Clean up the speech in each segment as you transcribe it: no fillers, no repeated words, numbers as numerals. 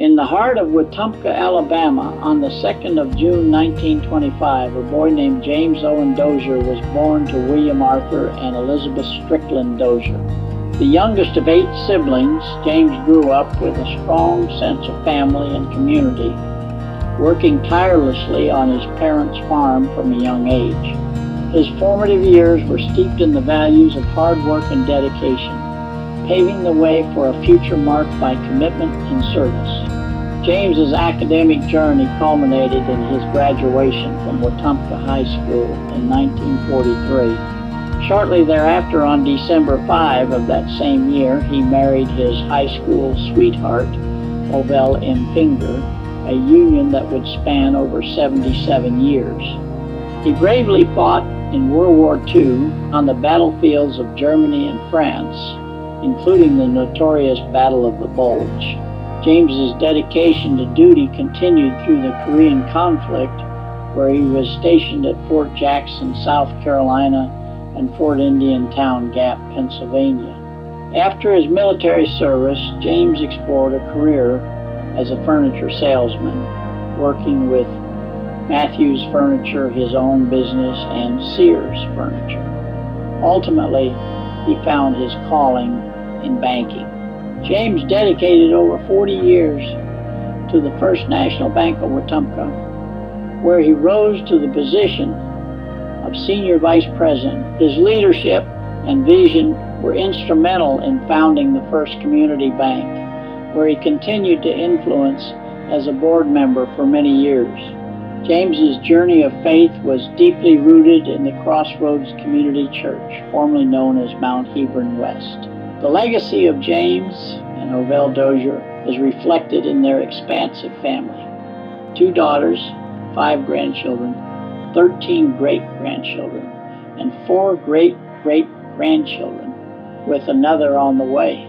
In the heart of Wetumpka, Alabama, on the 2nd of June 1925, a boy named James Owen Dozier was born to William Arthur and Elizabeth Strickland Dozier. The youngest of 8 siblings, James grew up with a strong sense of family and community, working tirelessly on his parents' farm from a young age. His formative years were steeped in the values of hard work and dedication, paving the way for a future marked by commitment and service. James's academic journey culminated in his graduation from Wetumpka High School in 1943. Shortly thereafter, on December 5 of that same year, he married his high school sweetheart, Ovell M. Finger, a union that would span over 77 years. He bravely fought in World War II on the battlefields of Germany and France, including the notorious Battle of the Bulge. James's dedication to duty continued through the Korean conflict, where he was stationed at Fort Jackson, South Carolina, and Fort Indian Town Gap, Pennsylvania. After his military service, James explored a career as a furniture salesman, working with Matthews Furniture, his own business, and Sears Furniture. Ultimately, he found his calling in banking. James dedicated over 40 years to the First National Bank of Wetumpka, where he rose to the position of Senior Vice President. His leadership and vision were instrumental in founding the First Community Bank, where he continued to influence as a board member for many years. James's journey of faith was deeply rooted in the Crossroads Community Church, formerly known as Mount Hebron West. The legacy of James and Ovell Dozier is reflected in their expansive family. 2 daughters, 5 grandchildren, 13 great-grandchildren, and 4 great-great-grandchildren, with another on the way.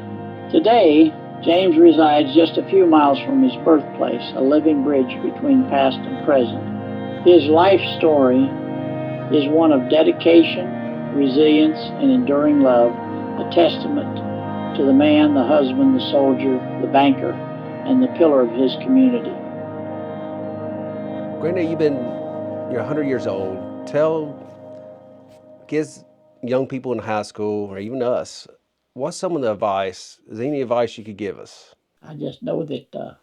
Today, James resides just a few miles from his birthplace, a living bridge between past and present. His life story is one of dedication, resilience, and enduring love, a testament to the man, the husband, the soldier, the banker, and the pillar of his community. Granddad, you're 100 years old. Tell kids, young people in high school, or even us, what's some of the advice, is there any advice you could give us? I just know that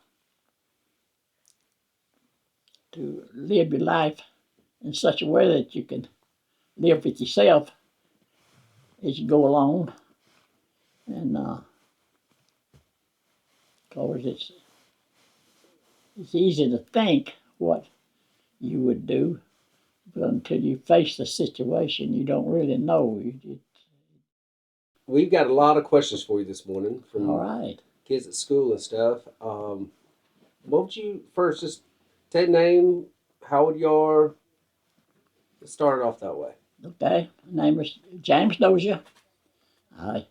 to live your life in such a way that you can live with yourself as you go along. And of course, it's easy to think what you would do, but until you face the situation, you don't really know. We've got a lot of questions for you this morning from All right. kids at school and stuff. What would you first just take name, how old you are? Let's start it off that way. Okay. My name is James Dozier. I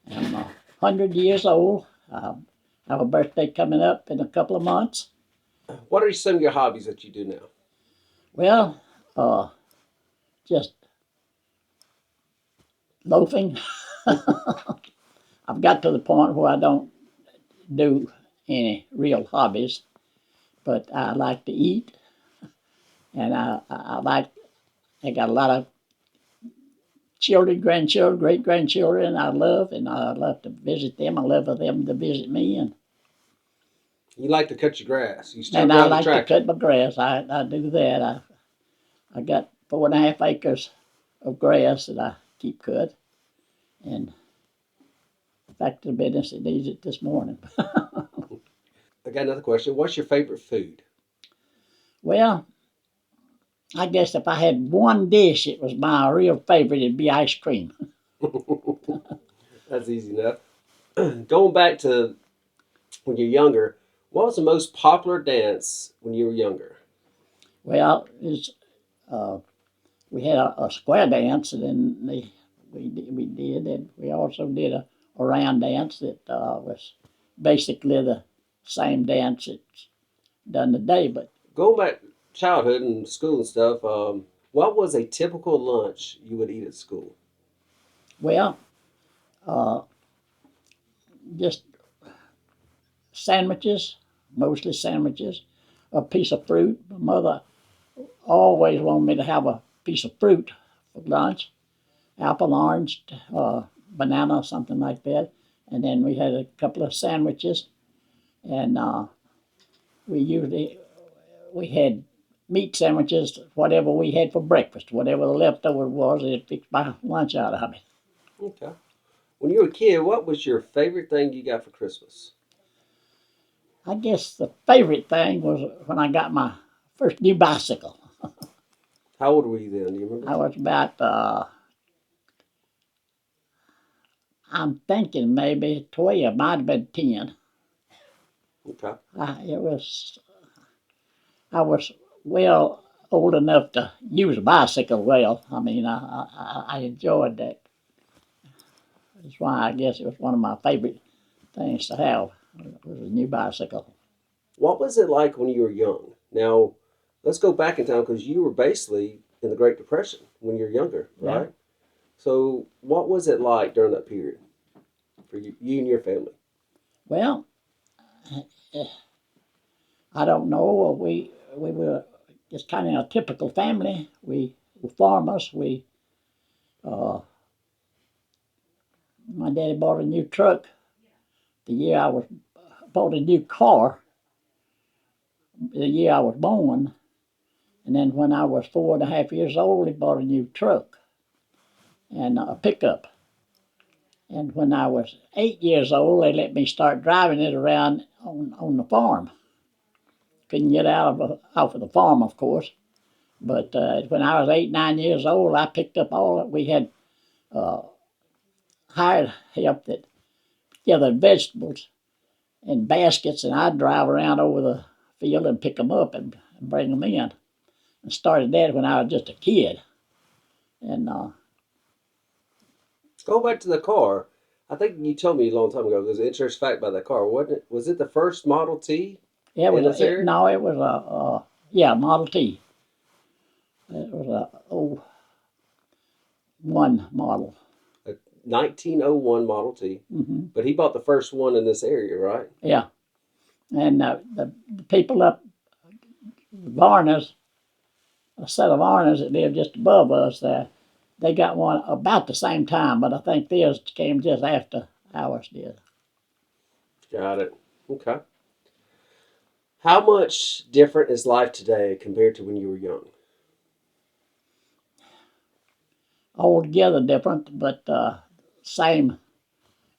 am 100 years old. I have a birthday coming up in a couple of months. What are some of your hobbies that you do now? Well, just loafing. I've got to the point where I don't do any real hobbies, but I like to eat, and I got a lot of children, grandchildren, great grandchildren I love, and I love to visit them. I love for them to visit me, and You like to cut your grass. You still I drive a like to tractor. cut my grass. I do that. I got 4.5 acres of grass that I keep cut, and back to the business that needs it this morning. I got another question. What's your favorite food? Well, I guess if I had one dish, it was my real favorite. It'd be ice cream. That's easy enough. Going back to when you're younger, what was the most popular dance when you were younger? Well, we had a square dance, and then we did, and we also did a round dance that was basically the same dance that's done today. But Going back childhood and school and stuff, what was a typical lunch you would eat at school? well, uh, just sandwiches, mostly sandwiches, a piece of fruit. My mother always wanted me to have a piece of fruit for lunch, apple, orange, banana, something like that. And then we had a couple of sandwiches, and we had meat sandwiches, whatever we had for breakfast, whatever the leftover was, they'd fix my lunch out of it. Okay. When you were a kid, what was your favorite thing you got for Christmas? I guess the favorite thing was when I got my first new bicycle. How old were you then? Do you remember? I was about, I'm thinking maybe 12, might have been 10. Okay. I was well old enough to use a bicycle well. I mean, I enjoyed that. That's why I guess it was one of my favorite things to have, was a new bicycle. What was it like when you were young? Now, let's go back in time because you were basically in the Great Depression when you were younger, Yeah. right? So, what was it like during that period for you and your family? Well, I don't know. We were just kind of a typical family. We were farmers. Uh, my daddy bought a new truck the year I was bought a new car the year I was born, and then when I was 4.5 years old, he bought a new truck and a pickup. And when I was 8 years old, they let me start driving it around on the farm. Couldn't get off of the farm, of course. But when I was 8, 9 years old, I picked up all we had uh, hired help that gathered vegetables in baskets, and I'd drive around over the field and pick them up and bring them in. And started that when I was just a kid. And Go back to the car. I think you told me a long time ago. There's an interesting fact about that car. Wasn't it? Was it the first Model T it was in this area? no, it was a Model T. It was a '01 model. A 1901 Model T. Hmm. But he bought the first one in this area, right? Yeah, and the people up Varners, a set of Varners that lived just above us there, they got one about the same time, but I think theirs came just after ours did. Got it. Okay. How much different is life today compared to when you were young? Altogether different, but same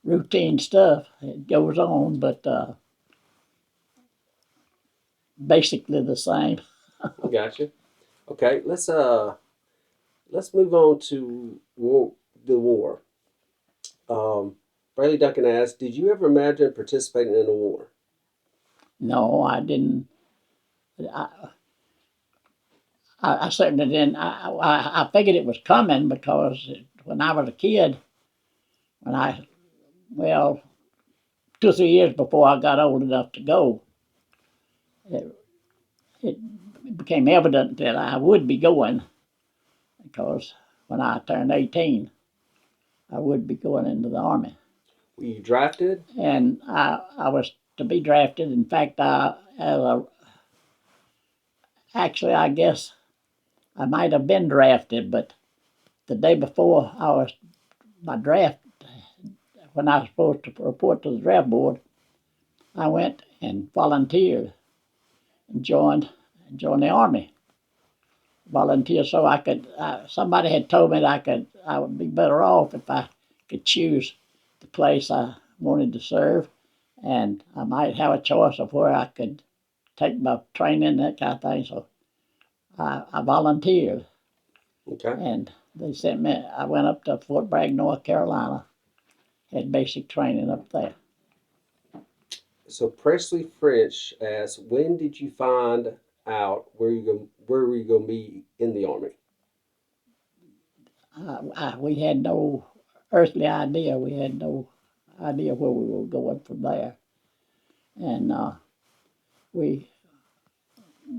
routine stuff. It goes on, but basically the same. Gotcha. Okay, let's move on to the war. Bradley Duncan asked, "Did you ever imagine participating in a war?" No, I didn't. I, I certainly didn't. I figured it was coming because when I was a kid, when I, well, 2 or 3 years before I got old enough to go, it, it became evident that I would be going because when I turned 18, I would be going into the Army. Were you drafted? And I was to be drafted. In fact, actually, I guess I might have been drafted, but the day before my draft, when I was supposed to report to the draft board, I went and volunteered and joined the Army. Volunteer so I could. Somebody had told me that I would be better off if I could choose the place I wanted to serve, and I might have a choice of where I could take my training, that kind of thing. So I volunteered, Okay. and they sent me. I went up to Fort Bragg, North Carolina, had basic training up there. So Presley French asked, "When did you find out where were you going to be in the army?" We had no earthly idea. We had no idea where we were going from there, and we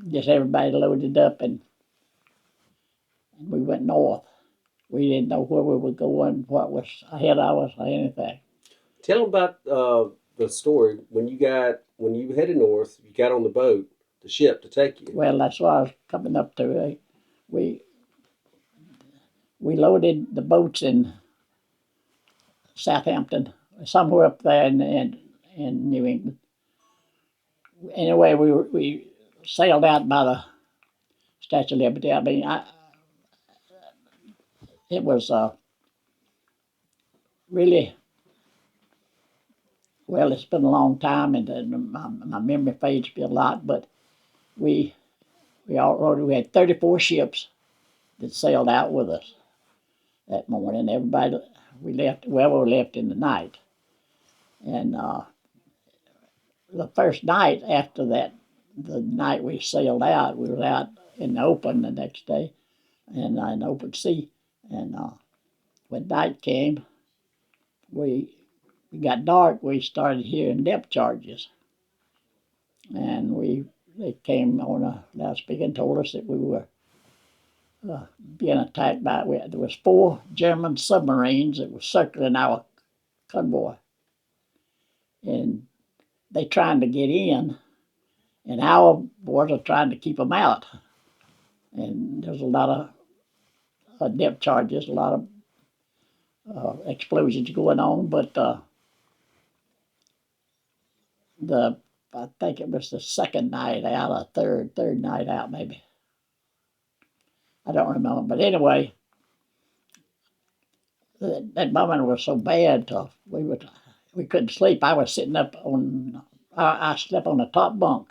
just everybody loaded up and we went north. We didn't know where we were going, what was ahead of us, or anything. Tell them about the story when when you headed north, you got on the boat, the ship to take you. Well, that's what I was coming up to. We loaded the boats in Southampton, somewhere up there in New England. Anyway, we sailed out by the Statue of Liberty. I mean, it was really, well, it's been a long time, and my memory fades a lot. But we we had 34 ships that sailed out with us that morning. Everybody, we left in the night, and the first night after that, the night we sailed out, we were out in the open the next day, and in open sea. And when night came, we it got dark. We started hearing depth charges, and they came on a loudspeaker and told us that we were being attacked by. There was 4 German submarines that were circling our convoy, and they trying to get in, and our boys are trying to keep them out. And there's a lot of depth charges, a lot of explosions going on. But I think it was the second night out, or third night out, maybe. I don't remember. But anyway, that moment was so bad, we couldn't sleep. I was sitting up on, I slept on the top bunk,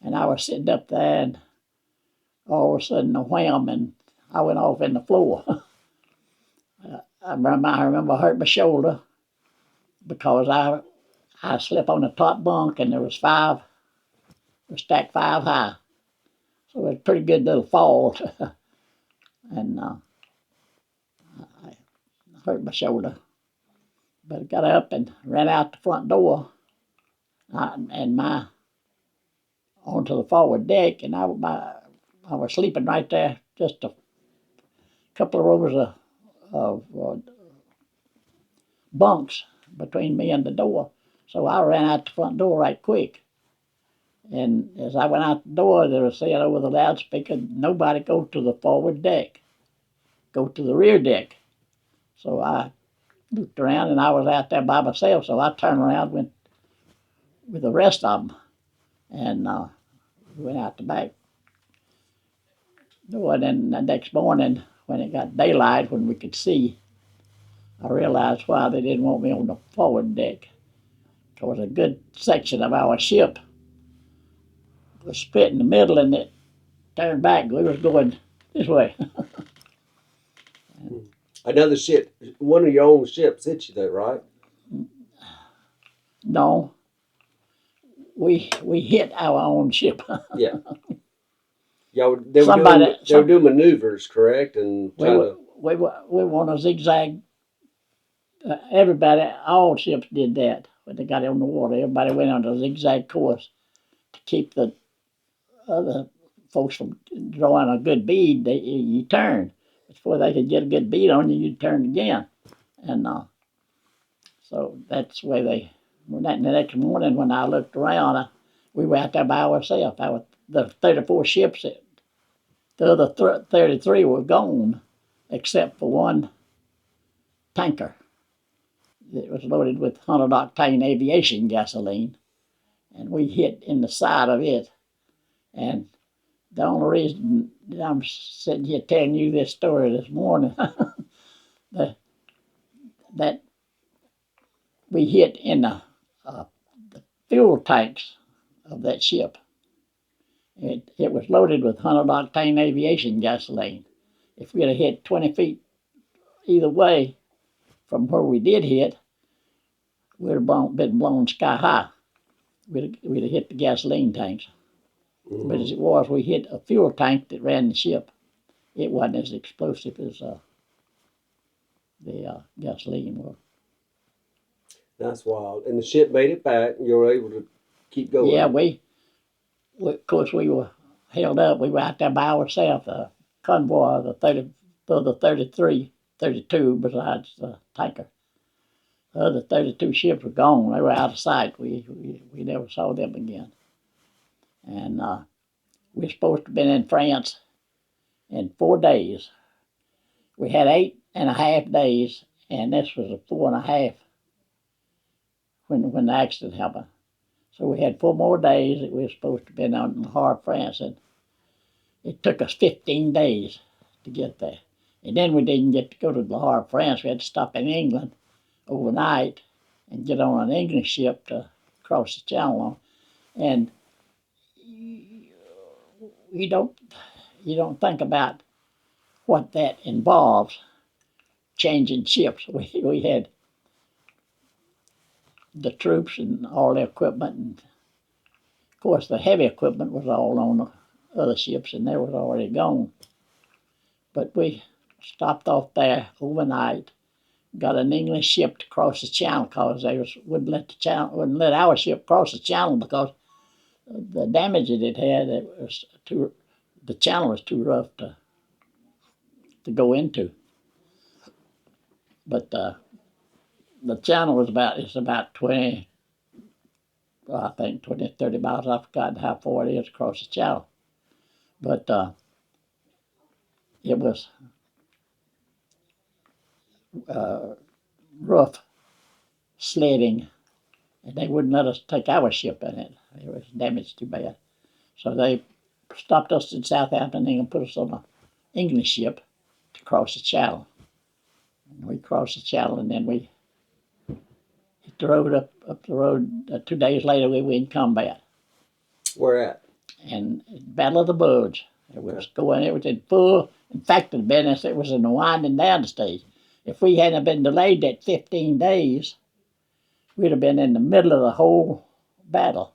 and I was sitting up there, and all of a sudden, a wham, and I went off in the floor. I remember I hurt my shoulder because I slept on the top bunk, and there was 5, we stacked 5 high. So it was a pretty good little fall. And I hurt my shoulder. But I got up and ran out the front door and onto the forward deck, and I was sleeping right there, just a couple of rows of bunks between me and the door. So I ran out the front door right quick. And as I went out the door, they were saying over the loudspeaker, "Nobody go to the forward deck. Go to the rear deck." So I looked around, and I was out there by myself. So I turned around, went with the rest of them, and went out the back door. And then the next morning, when it got daylight, when we could see, I realized why they didn't want me on the forward deck. Because a good section of our ship was split in the middle, and it turned back. We was going this way. Another ship, one of your own ships hit you, though, right? No, we hit our own ship. Yeah. They were doing maneuvers, correct? And we want to zigzag. Everybody, all ships did that when they got on the water. Everybody went on a zigzag course to keep the other folks from drawing a good bead. You turn. Before they could get a good bead on you, you turn again. And so that's the way they. The next morning when I looked around, we were out there by ourselves. The 34 ships, the other 33 were gone, except for one tanker. It was loaded with 100-octane aviation gasoline, and we hit in the side of it. And the only reason that I'm sitting here telling you this story this morning, that we hit in the fuel tanks of that ship. It was loaded with 100-octane aviation gasoline. If we'd have hit 20 feet either way from where we did hit, we'd have been blown sky high. We'd have hit the gasoline tanks. Mm-hmm. But as it was, we hit a fuel tank that ran the ship. It wasn't as explosive as the gasoline was. That's wild. And the ship made it back, and you were able to keep going. Yeah, of course, we were held up. We were out there by ourselves. The convoy, the 33, 32, besides the tanker. The other 32 ships were gone. They were out of sight. We never saw them again. And we were supposed to have been in France in 4 days. We had 8.5 days, and this was a 4.5 when the accident happened. So we had 4 more days that we were supposed to have been out in Le Havre, France, and it took us 15 days to get there. And then we didn't get to go to Le Havre, France. We had to stop in England overnight and get on an English ship to cross the channel. And you don't think about what that involves, changing ships. We had the troops and all the equipment, and of course the heavy equipment was all on the other ships, and they was already gone. But we stopped off there overnight, got an English ship to cross the channel because they wouldn't let our ship cross the channel because the damage that it had, the channel was too rough to go into. But the channel was about 20, I think 20, 30 miles. I've forgotten how far it is across the channel. But it was rough sledding, and they wouldn't let us take our ship in it. It was damaged too bad. So they stopped us in Southampton and put us on an English ship to cross the channel. And we crossed the channel, and then we hit the road up the road. 2 days later, we were in combat. Where at? And Battle of the Bulge. It was in full. In fact, the business, it was in the winding down stage. If we hadn't been delayed that 15 days, we'd have been in the middle of the whole battle.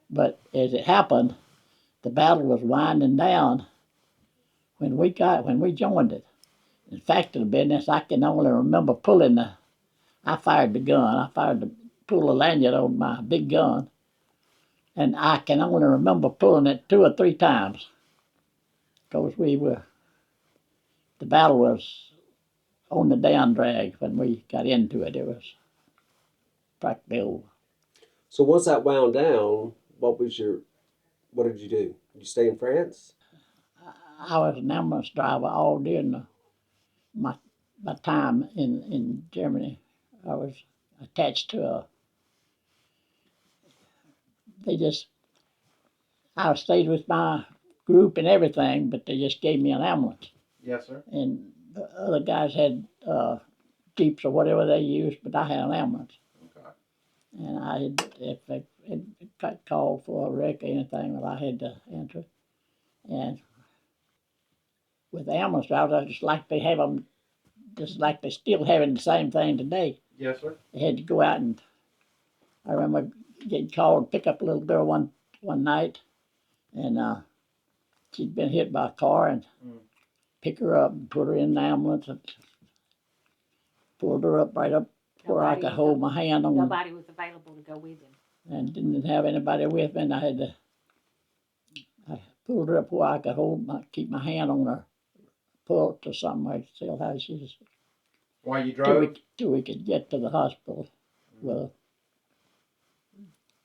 But as it happened, the battle was winding down when we joined it. In fact, the business, I can only remember I fired the gun. Pull the lanyard on my big gun, and I can only remember pulling it 2 or 3 times because the battle was on the down drag when we got into it. It was practically over. So once that wound down, what did you do? Did you stay in France? I was an ambulance driver all during my time in Germany. I was attached to I stayed with my group and everything, but they just gave me an ambulance. Yes, sir. And the other guys had jeeps or whatever they used, but I had an ambulance. Okay. And if it got called for a wreck or anything, well, I had to answer it. And with the ambulance drivers, I just like they have them, just like they're still having the same thing today. Yes, sir. They had to go out, and I remember getting called to pick up a little girl one night, and she'd been hit by a car, and pick her up and put her in the ambulance and pulled her up right up where I could hold my hand on. Nobody was available to go with him. And didn't have anybody with me, and I pulled her up where I could keep my hand on her pulse or something. I could tell how she was. While you drove? Till we could get to the hospital. Well,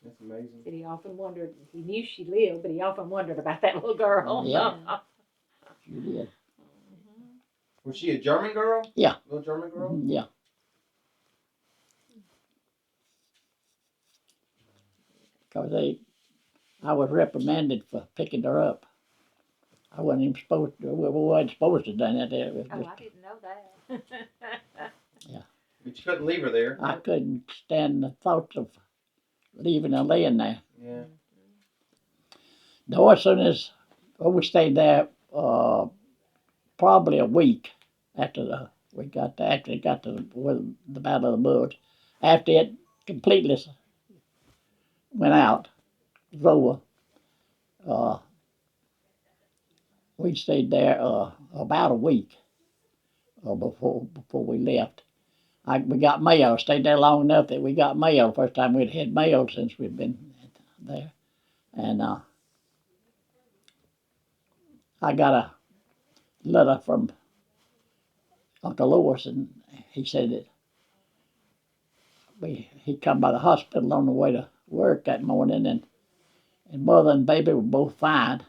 that's amazing. But he often wondered, he knew she lived, but he often wondered about that little girl. Yeah. She did. Was she a German girl? Yeah. Little German girl? Mm-hmm. Yeah. Because I was reprimanded for picking her up. I wasn't even supposed to. We wasn't supposed to have done that. I didn't know that. Yeah. But you couldn't leave her there. I couldn't stand the thoughts of leaving her laying there. Yeah. No, as soon as we stayed there probably a week after we actually got to the Battle of the Bulge. After it completely went out, it was over. We stayed there about a week before we left. We got mail. Stayed there long enough that we got mail. First time we'd had mail since we'd been there, and I got a letter from Uncle Lewis, and he said that he come by the hospital on the way to work that morning, and mother and baby were both fine.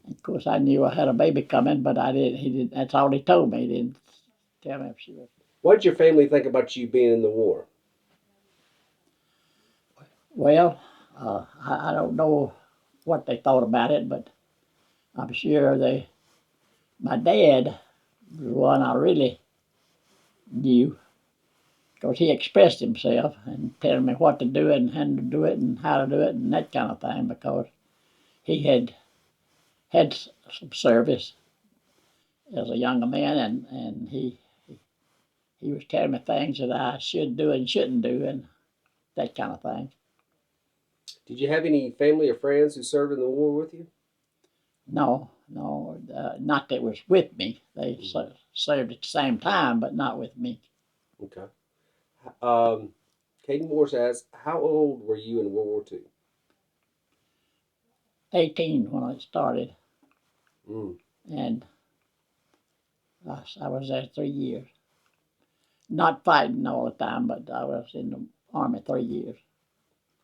And of course, I knew I had a baby coming, but I didn't. He didn't. That's all he told me. He didn't tell me if she was. What did your family think about you being in the war? Well, I don't know what they thought about it, but I'm sure they. My dad was one I really knew because he expressed himself and telling me what to do and how to do it and how to do it and that kind of thing because he had some service as a younger man and he was telling me things that I should do and shouldn't do and that kind of thing. Did you have any family or friends who served in the war with you? No, not that was with me. They served at the same time, but not with me. Okay. Caden Morse asks, how old were you in World War II? 18 when I started, Mm. and I was there 3 years. Not fighting all the time, but I was in the Army 3 years.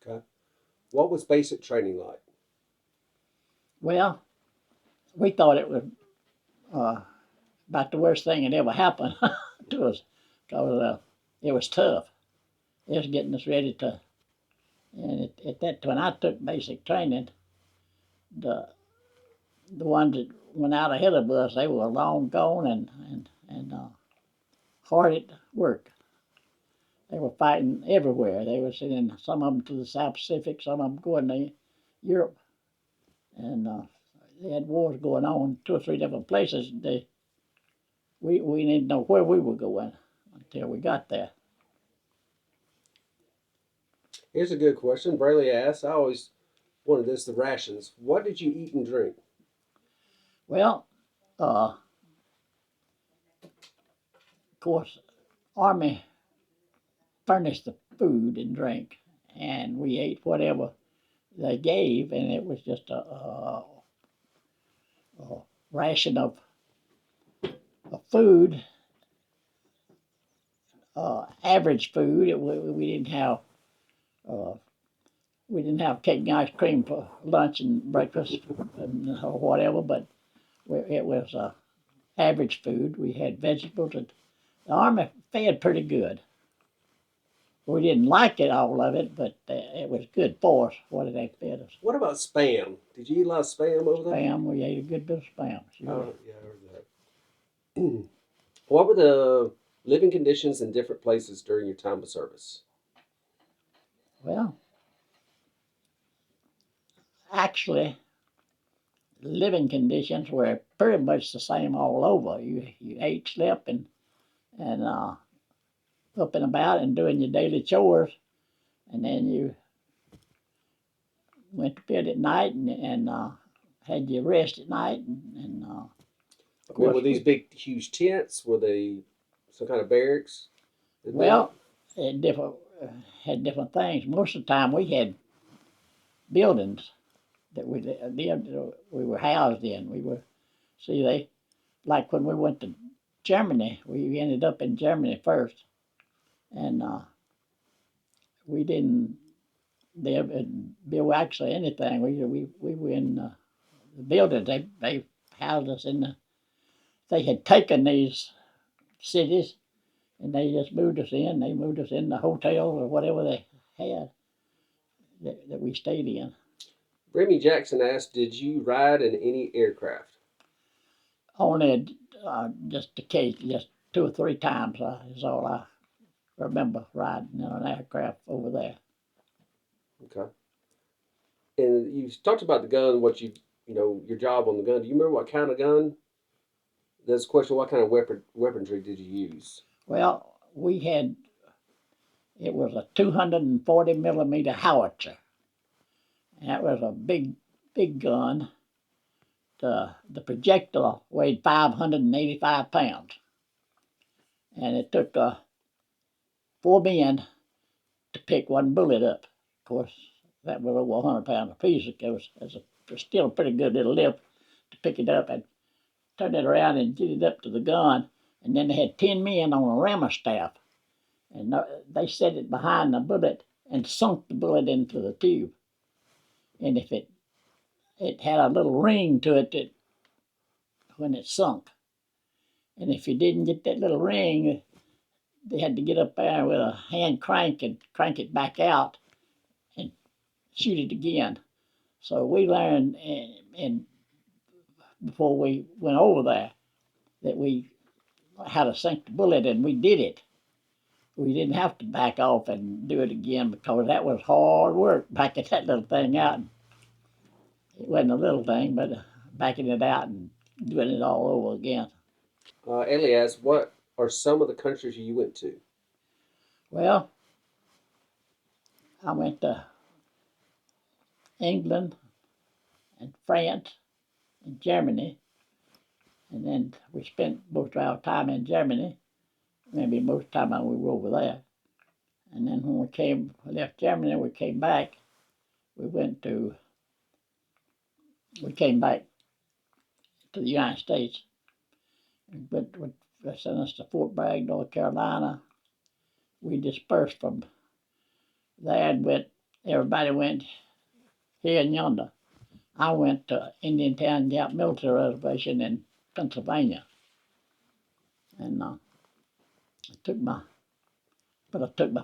Okay. What was basic training like? Well, we thought it was about the worst thing that ever happened to us because it was tough. It was getting us ready to. And at that when I took basic training, the ones that went out ahead of us, they were long gone and hard at work. They were fighting everywhere. They were sending some of them to the South Pacific, some of them going to Europe, and they had wars going on 2 or 3 different places. We didn't know where we were going until we got there. Here's a good question. Brayley asks, I always wanted this, the rations. What did you eat and drink? Well, of course, Army furnished the food and drink, and we ate whatever they gave, and it was just a ration of food, average food. We didn't have cake and ice cream for lunch and breakfast or whatever, but it was average food. We had vegetables, and the Army fed pretty good. We didn't like it, all of it, but it was good for us, what they fed us. What about Spam? Did you eat a lot of Spam over there? Spam, we ate a good bit of Spam. Sure. Yeah, I heard that. What were the living conditions in different places during your time of service? Well, actually, living conditions were pretty much the same all over. You ate, slept, and up and about and doing your daily chores, and then you went to bed at night and had your rest at night. And I mean, were these big, huge tents? Were they some kind of barracks? Well, it had different things. Most of the time, we had buildings that we were housed in. Like when we went to Germany, we ended up in Germany first, and we didn't build actually anything. We were in the buildings. They housed us in the. They had taken these cities and they just moved us in. They moved us in the hotels or whatever they had that we stayed in. Remy Jackson asked, did you ride in any aircraft? Only just occasionally, just 2 or 3 times is all I remember riding in an aircraft over there. Okay. And you talked about the gun, your job on the gun. Do you remember what kind of gun? That's a question. What kind of weaponry did you use? Well, it was a 240 millimeter howitzer. And that was a big gun. The projectile weighed 585 pounds. And it took 4 men to pick one bullet up. Of course, that was over 100 pounds apiece. It was still a pretty good little lift to pick it up and turn it around and get it up to the gun. And then they had 10 men on a rammer staff. and they set it behind the bullet and sunk the bullet into the tube. And if it had a little ring to it that when it sunk, and if you didn't get that little ring, they had to get up there with a hand crank and crank it back out and shoot it again. So we learned, and before we went over there, that we how to sink the bullet, and we did it. We didn't have to back off and do it again because that was hard work, backing that little thing out. It wasn't a little thing, but backing it out and doing it all over again. Elias, what are some of the countries you went to? Well, I went to England and France and Germany, and then we spent most of our time in Germany. Maybe most of the time we were over there. And then when we left Germany, we came back. We came back to the United States. They sent us to Fort Bragg, North Carolina. We dispersed from there and everybody went here and yonder. I went to Indiantown Gap Military Reservation in Pennsylvania. And I took my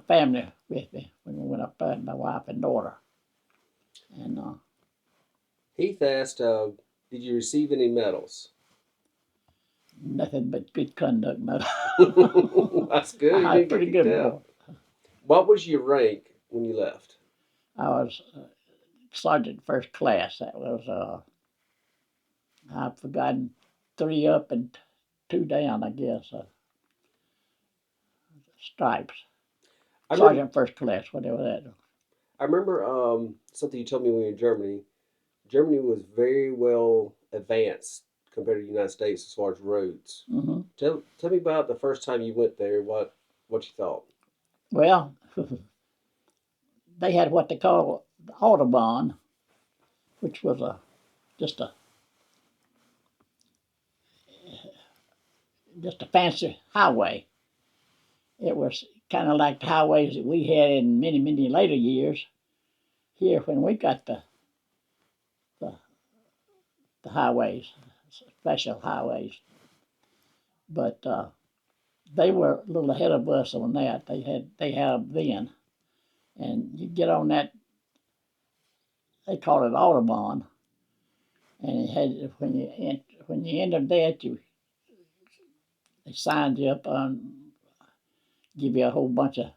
family with me when we went up there, my wife and daughter. And Heath asked, did you receive any medals? nothing but good conduct medal. That's good. I was pretty good boy. What was your rank when you left? I was sergeant first class. That was I've forgotten 3 up and 2 down, I guess. Stripes. Sergeant first class, whatever that is. I remember something you told me when you were in Germany. Germany was very well advanced compared to the United States as far as roads. Mm-hmm. Tell me about the first time you went there. What you thought? Well, they had what they call the Autobahn, which was just a fancy highway. It was kind of like the highways that we had in many, many later years. Here, when we got the highways, special highways, but they were a little ahead of us on that. They had them then, and you get on that. They call it Autobahn, and it had when you entered that, they signed you up on, give you a whole bunch of.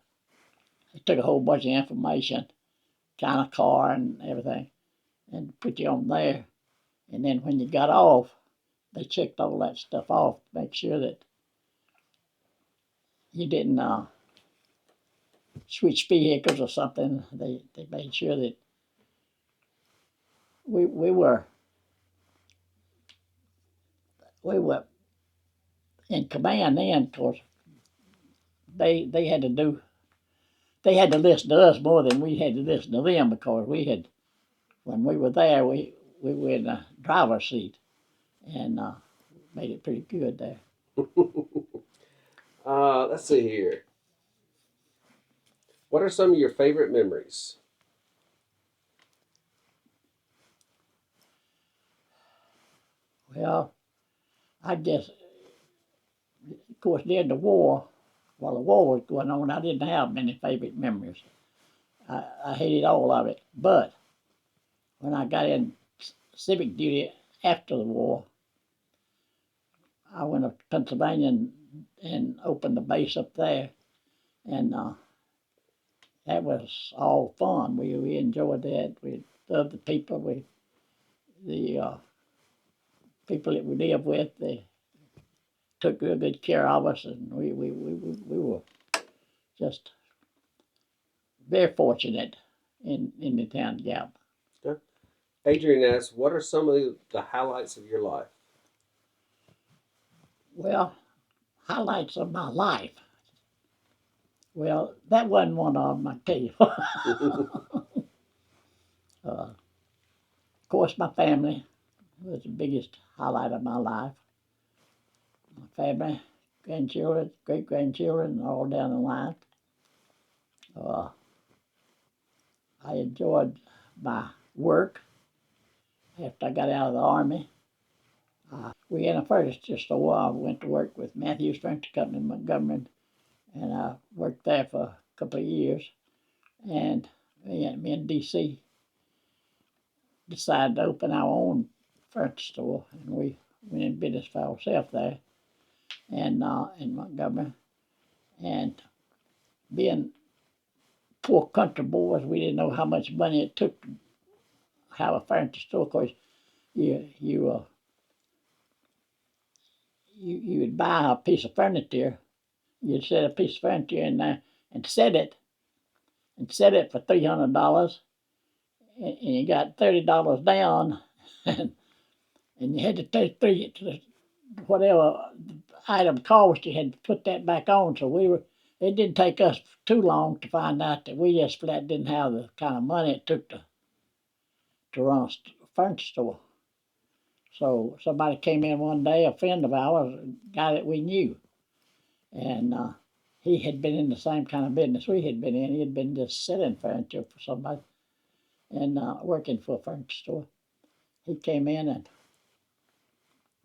They took a whole bunch of information, kind of car and everything, and put you on there. And then when you got off, they checked all that stuff off to make sure that you didn't switch vehicles or something. They made sure that we were in command then, because they had to listen to us more than we had to listen to them, because when we were there, we were in the driver's seat, and made it pretty good there. Let's see here. What are some of your favorite memories? Well, I guess, of course, during the war, while the war was going on, I didn't have many favorite memories. I hated all of it. But when I got in civic duty after the war, I went up to Pennsylvania and opened the base up there. And that was all fun. We enjoyed that. We loved the people. The people that we lived with, they took real good care of us, and we were just very fortunate in the town Gap. Okay. Adrian asks, what are some of the highlights of your life? Well, highlights of my life. Well, that wasn't one of them, I tell you. Of course, my family was the biggest highlight of my life. My family, grandchildren, great grandchildren, all down the line. Uh, I enjoyed my work after I got out of the Army. We had a furniture store. I went to work with Matthews Furniture Company in Montgomery, and I worked there for a couple of years. And me and DC decided to open our own furniture store, and we went in business for ourselves there, and in Montgomery. And being poor country boys, we didn't know how much money it took to have a furniture store. Of course, you would buy a piece of furniture. You'd set a piece of furniture in there and set it for $300, and you got $30 down, and you had to take whatever item cost, you had to put that back on. So it didn't take us too long to find out that we just flat didn't have the kind of money it took to run a furniture store. So somebody came in one day, a friend of ours, a guy that we knew, and he had been in the same kind of business we had been in. He had been just selling furniture for somebody and working for a furniture store. He came in and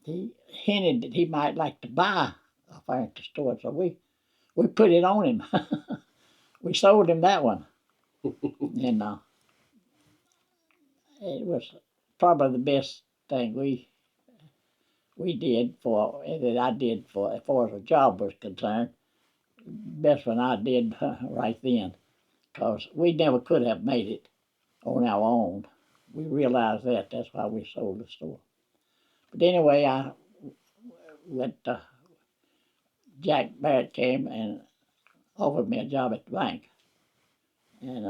he hinted that he might like to buy a furniture store, so we put it on him. We sold him that one, and it was probably the best thing we did for that I did for as far as a job was concerned. Best one I did right then, because we never could have made it on our own. We realized that. That's why we sold the store. But anyway, I went. Jack Barrett came and offered me a job at the bank, and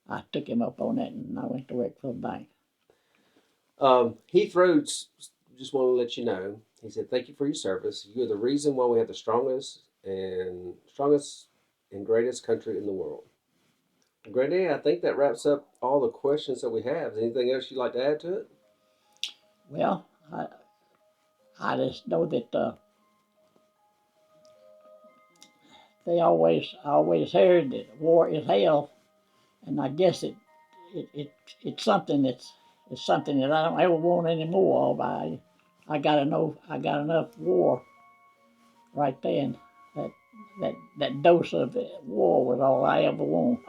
I took him up on that, and I went to work for the bank. Heath Rhodes just want to let you know. He said, "Thank you for your service. You're the reason why we have the strongest and greatest country in the world." Granddaddy, I think that wraps up all the questions that we have. Anything else you'd like to add to it? Well, I just know that they always heard that war is hell, and I guess it's something it's something that I don't ever want any more of. I got enough war right then. That dose of war was all I ever want.